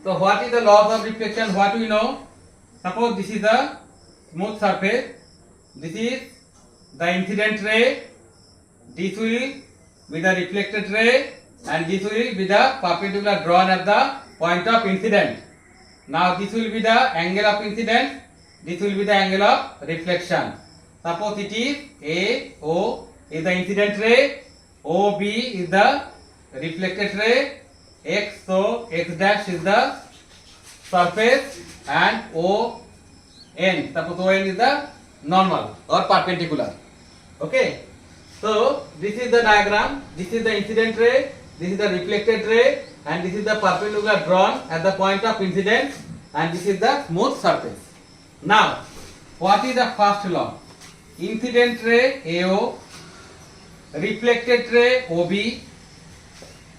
So what is the laws of reflection? What we know? Suppose this is a smooth surface. This is the incident ray. This will be the reflected ray, and this will be the perpendicular drawn at the point of incident. Now this will be the angle of incident. This will be the angle of reflection. Suppose it is AO is the incident ray, OB is the reflected ray, X, so X dash is the surface, and ON, suppose ON is the normal or perpendicular. Okay, so this is the diagram. This is the incident ray, this is the reflected ray, and this is the perpendicular drawn at the point of incident, and this is the smooth surface. Now what is the first law? Incident ray AO, reflected ray OB,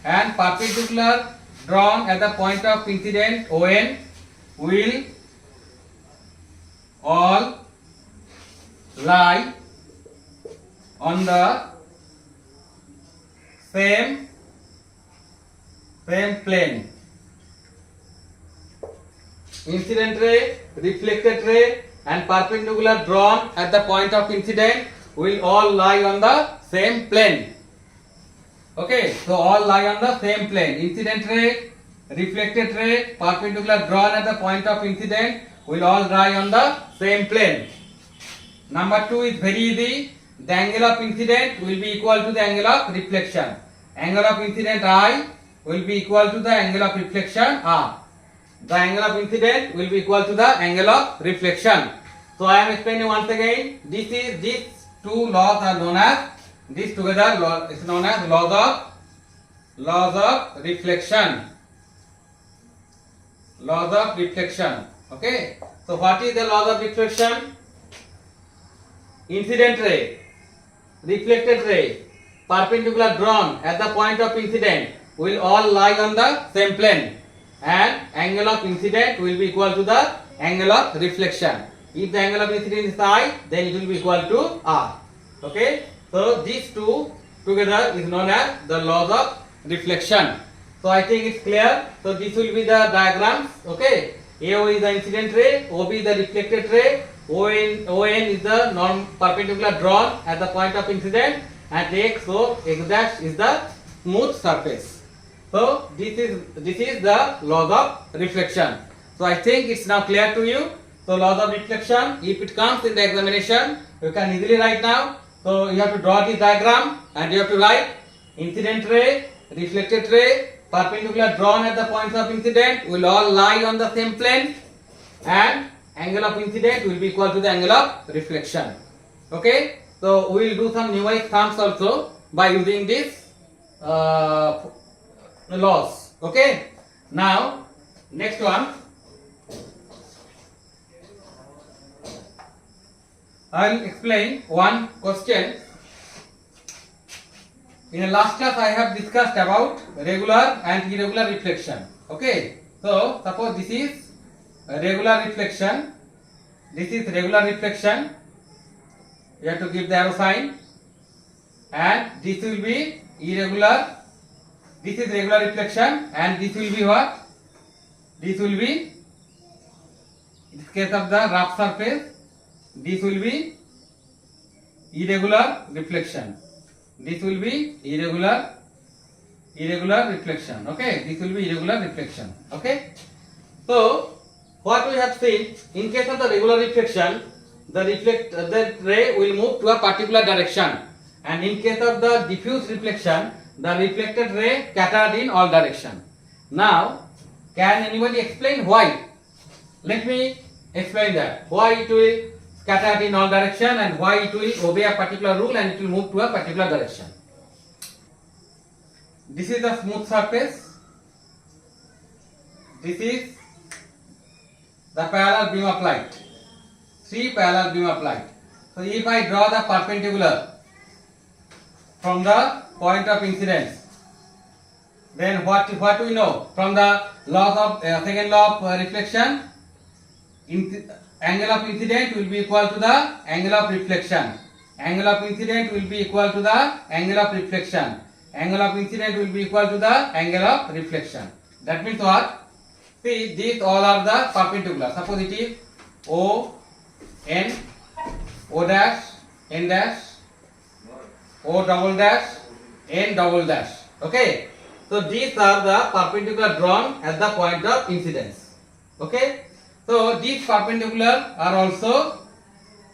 and perpendicular drawn at the point of incident ON will all lie on the same plane. Incident ray, reflected ray, and perpendicular drawn at the point of incident will all lie on the same plane. Okay, so all lie on the same plane. Incident ray, reflected ray, perpendicular drawn at the point of incident will all lie on the same plane. Number 2 is very easy. The angle of incident will be equal to the angle of reflection. Angle of incident I will be equal to the angle of reflection R. The angle of incident will be equal to the angle of reflection. So I am explaining once again. These two laws are known as, this together is known as laws of reflection. Laws of reflection. Okay. So what is the laws of reflection? Incident ray, reflected ray, perpendicular drawn at the point of incident will all lie on the same plane, and angle of incident will be equal to the angle of reflection. If the angle of incident is I, then it will be equal to R. Okay. So these two together is known as the laws of reflection. So I think it's clear. So this will be the diagrams. Okay. AO is the incident ray, OB is the reflected ray, ON is the perpendicular drawn at the point of incident, and X, so X dash is the smooth surface. So this is the laws of reflection. So I think it's now clear to you. So laws of reflection, if it comes in the examination, you can easily write now. So you have to draw this diagram and you have to write incident ray, reflected ray, perpendicular drawn at the points of incident will all lie on the same plane, and angle of incident will be equal to the angle of reflection. Okay. So we will do some numeric sums also by using this laws. Okay. Now next one, I will explain one question. In the last class I have discussed about regular and irregular reflection. Okay. So suppose this is a regular reflection. This is regular reflection. You have to give the arrow sign. And this will be irregular. This is regular reflection, and this will be what? This will be, in case of the rough surface, this will be irregular reflection. This will be irregular reflection. Okay, this will be irregular reflection. Okay. So what we have seen, in case of the regular reflection, the ray will move to a particular direction, and in case of the diffuse reflection, the reflected ray scattered in all direction. Now, can anybody explain why? Let me explain that. Why it will scattered in all direction, and why it will obey a particular rule and it will move to a particular direction. This is a smooth surface. This is the parallel beam of light. 3 parallel beam of light. So if I draw the perpendicular from the point of incidence, then what we know from the laws of second law of reflection, angle of incident will be equal to the angle of reflection. Angle of incident will be equal to the angle of reflection. Angle of incident will be equal to the angle of reflection. That means what? See, these all are the perpendicular. Suppose it is O, N, O dash, N dash, O double dash, N double dash. Okay. So these are the perpendicular drawn at the point of incidence. Okay. So these perpendicular are also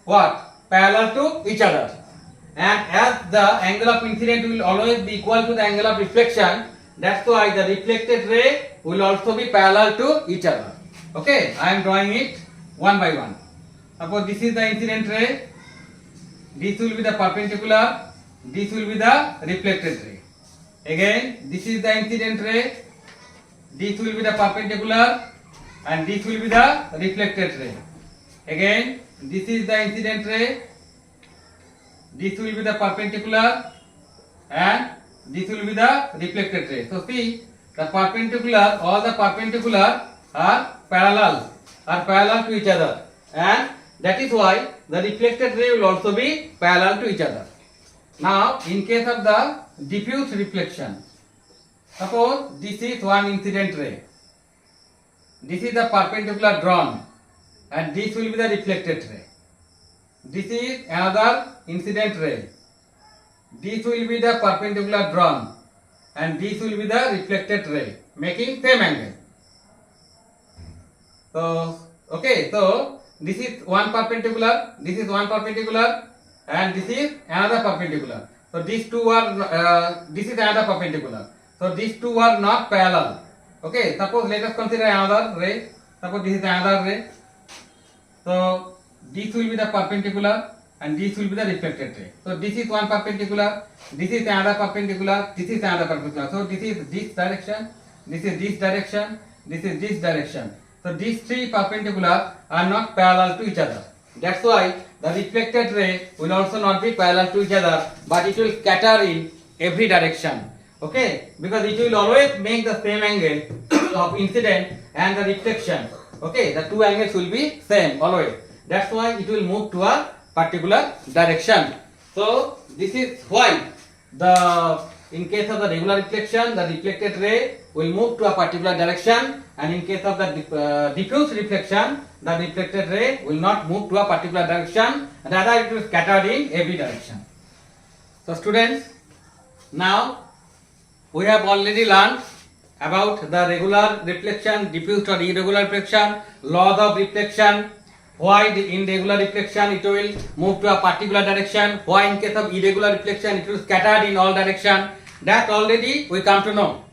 what? Parallel to each other. And as the angle of incident will always be equal to the angle of reflection, that's why the reflected ray will also be parallel to each other. Okay, I am drawing it one by one. Suppose this is the incident ray, this will be the perpendicular, this will be the reflected ray. Again, this is the incident ray, this will be the perpendicular, and this will be the reflected ray. Again, this is the incident ray, this will be the perpendicular, and this will be the reflected ray. So see, the perpendicular, all the perpendicular are parallel to each other, and that is why the reflected ray will also be parallel to each other. Now, in case of the diffuse reflection, suppose this is one incident ray, this is the perpendicular drawn, and this will be the reflected ray. This is another incident ray. This will be the perpendicular drawn, and this will be the reflected ray, making same angle. So, okay, so this is one perpendicular, this is one perpendicular, and this is another perpendicular. So these two are, this is another perpendicular. So these two are not parallel. Okay, suppose let us consider another ray. Suppose this is another ray. So this will be the perpendicular, and this will be the reflected ray. So this is one perpendicular, this is another perpendicular, this is another perpendicular. So this is this direction, this is this direction, this is this direction. So these three perpendicular are not parallel to each other. That's why the reflected ray will also not be parallel to each other, but it will scatter in every direction. Okay, because it will always make the same angle of incident and the reflection. Okay, the two angles will be same always. That's why it will move to a particular direction. So this is why in case of the regular reflection, the reflected ray will move to a particular direction, and in case of the diffuse reflection, the reflected ray will not move to a particular direction, rather it will scatter in every direction. So students, now we have already learned about the regular reflection, diffuse or irregular reflection, laws of reflection, why in regular reflection it will move to a particular direction, why in case of irregular reflection it will scatter in all direction. That already we come to know.